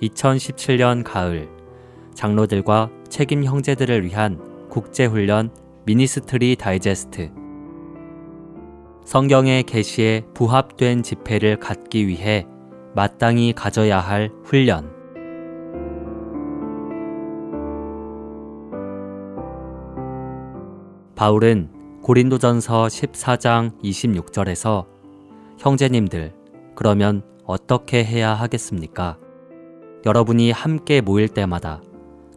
2017년 가을 장로들과 책임 형제들을 위한 국제훈련 미니스트리 다이제스트. 성경의 계시에 부합된 지폐를 갖기 위해 마땅히 가져야 할 훈련. 바울은 고린도전서 14장 26절에서 형제님들, 그러면 어떻게 해야 하겠습니까? 여러분이 함께 모일 때마다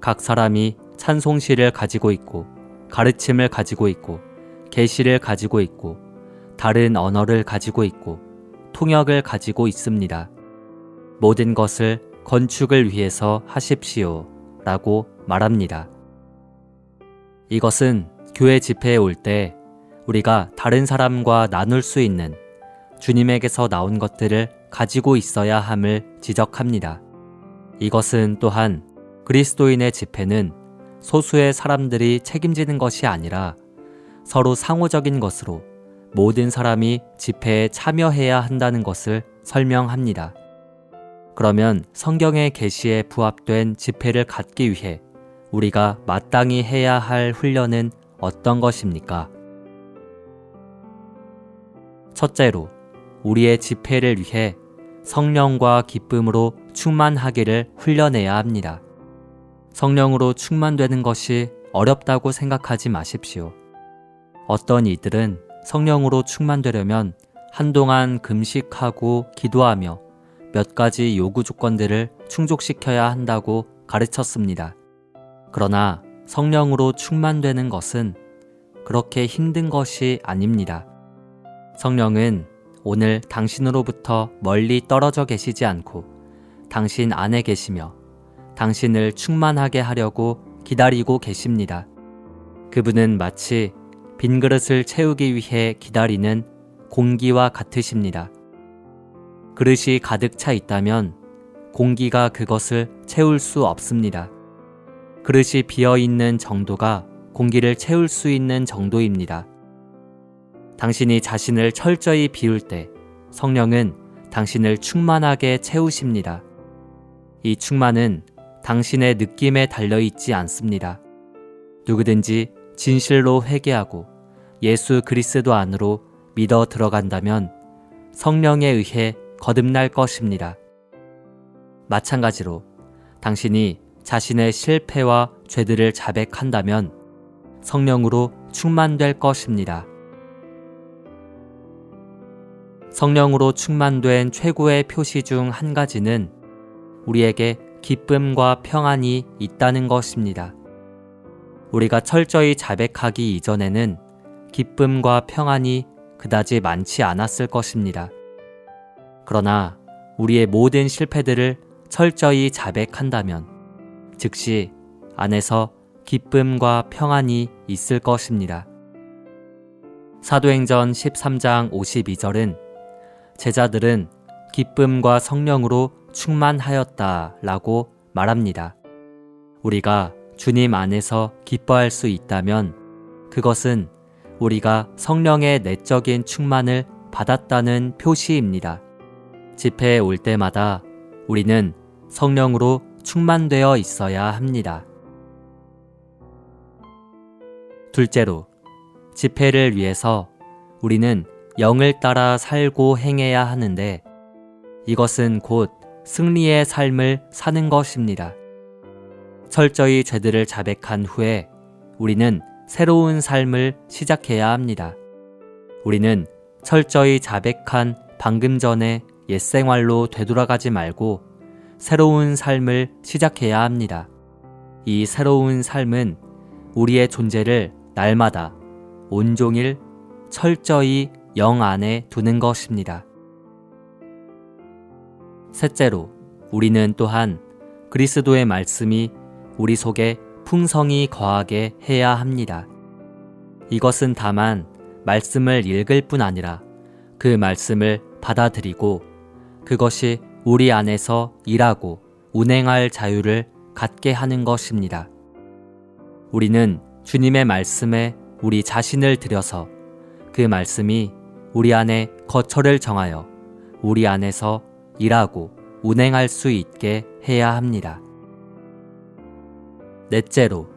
각 사람이 찬송시를 가지고 있고 가르침을 가지고 있고 계시를 가지고 있고 다른 언어를 가지고 있고 통역을 가지고 있습니다. 모든 것을 건축을 위해서 하십시오 라고 말합니다. 이것은 교회 집회에 올 때 우리가 다른 사람과 나눌 수 있는 주님에게서 나온 것들을 가지고 있어야 함을 지적합니다. 이것은 또한 그리스도인의 집회는 소수의 사람들이 책임지는 것이 아니라 서로 상호적인 것으로 모든 사람이 집회에 참여해야 한다는 것을 설명합니다. 그러면 성경의 계시에 부합된 집회를 갖기 위해 우리가 마땅히 해야 할 훈련은 어떤 것입니까? 첫째로, 우리의 집회를 위해 성령과 기쁨으로 충만하기를 훈련해야 합니다. 성령으로 충만되는 것이 어렵다고 생각하지 마십시오. 어떤 이들은 성령으로 충만되려면 한동안 금식하고 기도하며 몇 가지 요구 조건들을 충족시켜야 한다고 가르쳤습니다. 그러나 성령으로 충만되는 것은 그렇게 힘든 것이 아닙니다. 성령은 오늘 당신으로부터 멀리 떨어져 계시지 않고 당신 안에 계시며 당신을 충만하게 하려고 기다리고 계십니다. 그분은 마치 빈 그릇을 채우기 위해 기다리는 공기와 같으십니다. 그릇이 가득 차 있다면 공기가 그것을 채울 수 없습니다. 그릇이 비어있는 정도가 공기를 채울 수 있는 정도입니다. 당신이 자신을 철저히 비울 때 성령은 당신을 충만하게 채우십니다. 이 충만은 당신의 느낌에 달려있지 않습니다. 누구든지 진실로 회개하고 예수 그리스도 안으로 믿어 들어간다면 성령에 의해 거듭날 것입니다. 마찬가지로 당신이 자신의 실패와 죄들을 자백한다면 성령으로 충만될 것입니다. 성령으로 충만된 최고의 표시 중 한 가지는 우리에게 기쁨과 평안이 있다는 것입니다. 우리가 철저히 자백하기 이전에는 기쁨과 평안이 그다지 많지 않았을 것입니다. 그러나 우리의 모든 실패들을 철저히 자백한다면 즉시 안에서 기쁨과 평안이 있을 것입니다. 사도행전 13장 52절은 제자들은 기쁨과 성령으로 충만하였다 라고 말합니다. 우리가 주님 안에서 기뻐할 수 있다면 그것은 우리가 성령의 내적인 충만을 받았다는 표시입니다. 집회에 올 때마다 우리는 성령으로 충만되어 있어야 합니다. 둘째로, 집회를 위해서 우리는 영을 따라 살고 행해야 하는데 이것은 곧 승리의 삶을 사는 것입니다. 철저히 죄들을 자백한 후에 우리는 새로운 삶을 시작해야 합니다. 우리는 철저히 자백한 방금 전의 옛 생활로 되돌아가지 말고 새로운 삶을 시작해야 합니다. 이 새로운 삶은 우리의 존재를 날마다 온종일 철저히 영 안에 두는 것입니다. 셋째로, 우리는 또한 그리스도의 말씀이 우리 속에 풍성히 거하게 해야 합니다. 이것은 다만 말씀을 읽을 뿐 아니라 그 말씀을 받아들이고 그것이 우리 안에서 일하고 운행할 자유를 갖게 하는 것입니다. 우리는 주님의 말씀에 우리 자신을 들여서 그 말씀이 우리 안에 거처를 정하여 우리 안에서 일하고 운행할 수 있게 해야 합니다. 넷째로,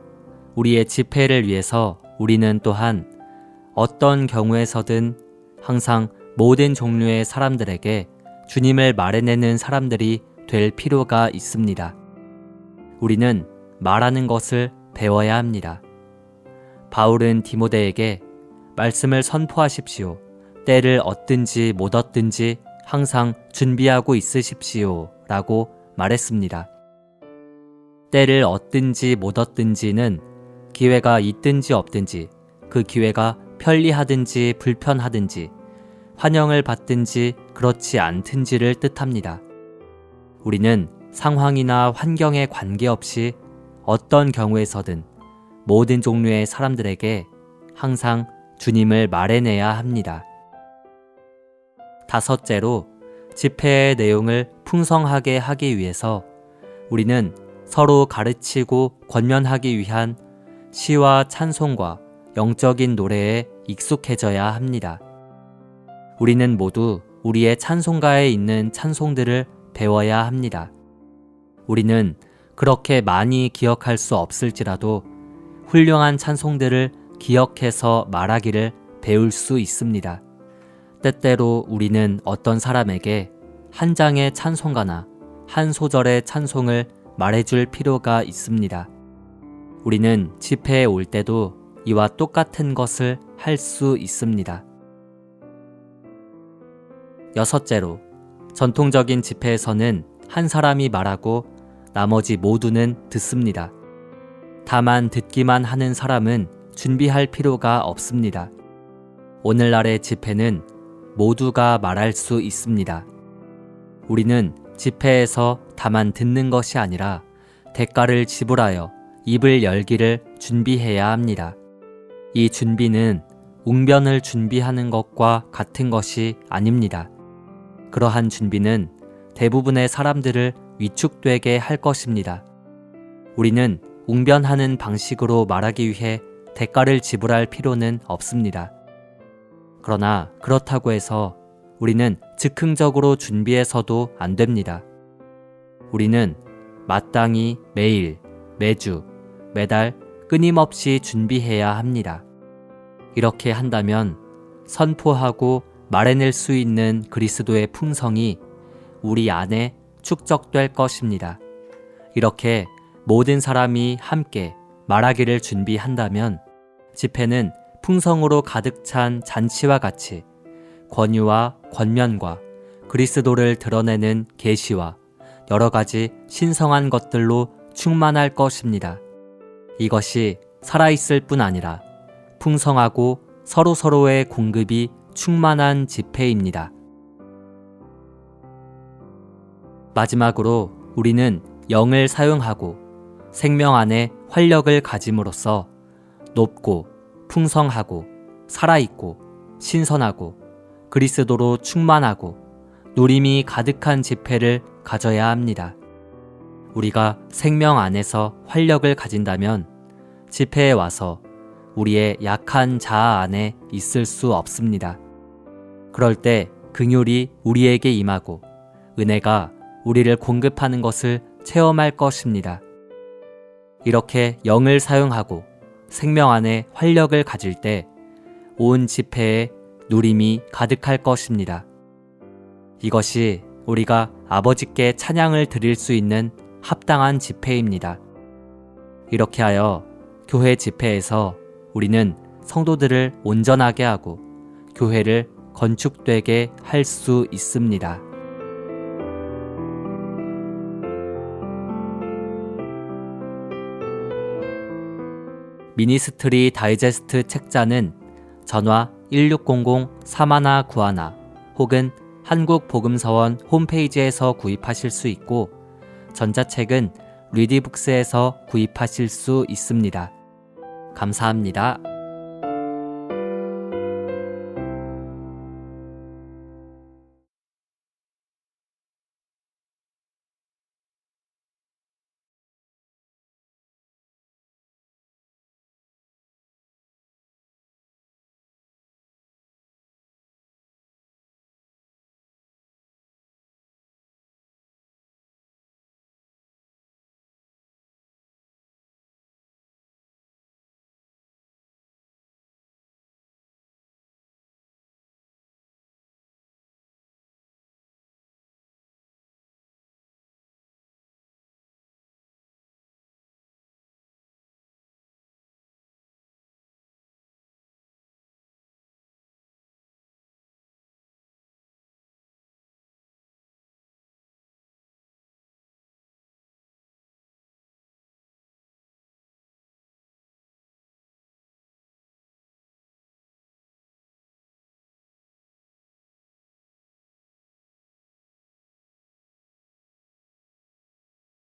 우리의 집회를 위해서 우리는 또한 어떤 경우에서든 항상 모든 종류의 사람들에게 주님을 말해내는 사람들이 될 필요가 있습니다. 우리는 말하는 것을 배워야 합니다. 바울은 디모데에게 말씀을 선포하십시오. 때를 얻든지 못 얻든지 항상 준비하고 있으십시오 라고 말했습니다. 때를 얻든지 못 얻든지는 기회가 있든지 없든지, 그 기회가 편리하든지 불편하든지, 환영을 받든지 그렇지 않든지를 뜻합니다. 우리는 상황이나 환경에 관계없이 어떤 경우에서든 모든 종류의 사람들에게 항상 주님을 말해내야 합니다. 다섯째로, 집회의 내용을 풍성하게 하기 위해서 우리는 서로 가르치고 권면하기 위한 시와 찬송과 영적인 노래에 익숙해져야 합니다. 우리는 모두 우리의 찬송가에 있는 찬송들을 배워야 합니다. 우리는 그렇게 많이 기억할 수 없을지라도 훌륭한 찬송들을 기억해서 말하기를 배울 수 있습니다. 때때로 우리는 어떤 사람에게 한 장의 찬송가나 한 소절의 찬송을 말해줄 필요가 있습니다. 우리는 집회에 올 때도 이와 똑같은 것을 할 수 있습니다. 여섯째로, 전통적인 집회에서는 한 사람이 말하고 나머지 모두는 듣습니다. 다만 듣기만 하는 사람은 준비할 필요가 없습니다. 오늘날의 집회는 모두가 말할 수 있습니다. 우리는 집회에서 다만 듣는 것이 아니라 대가를 지불하여 입을 열기를 준비해야 합니다. 이 준비는 웅변을 준비하는 것과 같은 것이 아닙니다. 그러한 준비는 대부분의 사람들을 위축되게 할 것입니다. 우리는 웅변하는 방식으로 말하기 위해 대가를 지불할 필요는 없습니다. 그러나 그렇다고 해서 우리는 즉흥적으로 준비해서도 안 됩니다. 우리는 마땅히 매일, 매주, 매달 끊임없이 준비해야 합니다. 이렇게 한다면 선포하고 말해낼 수 있는 그리스도의 풍성이 우리 안에 축적될 것입니다. 이렇게 모든 사람이 함께 말하기를 준비한다면 집회는 풍성으로 가득 찬 잔치와 같이 권유와 권면과 그리스도를 드러내는 계시와 여러 가지 신성한 것들로 충만할 것입니다. 이것이 살아있을 뿐 아니라 풍성하고 서로서로의 공급이 충만한 집회입니다. 마지막으로 우리는 영을 사용하고 생명 안에 활력을 가짐으로써 높고 풍성하고 살아있고 신선하고 그리스도로 충만하고 누림이 가득한 집회를 가져야 합니다. 우리가 생명 안에서 활력을 가진다면 집회에 와서 우리의 약한 자아 안에 있을 수 없습니다. 그럴 때 긍휼이 우리에게 임하고 은혜가 우리를 공급하는 것을 체험할 것입니다. 이렇게 영을 사용하고 생명 안에 활력을 가질 때 온 집회에 누림이 가득할 것입니다. 이것이 우리가 아버지께 찬양을 드릴 수 있는 합당한 집회입니다. 이렇게 하여 교회 집회에서 우리는 성도들을 온전하게 하고 교회를 건축되게 할 수 있습니다. 미니스트리 다이제스트 책자는 전화 1600-3191 혹은 한국복음서원 홈페이지에서 구입하실 수 있고 전자책은 리디북스에서 구입하실 수 있습니다. 감사합니다.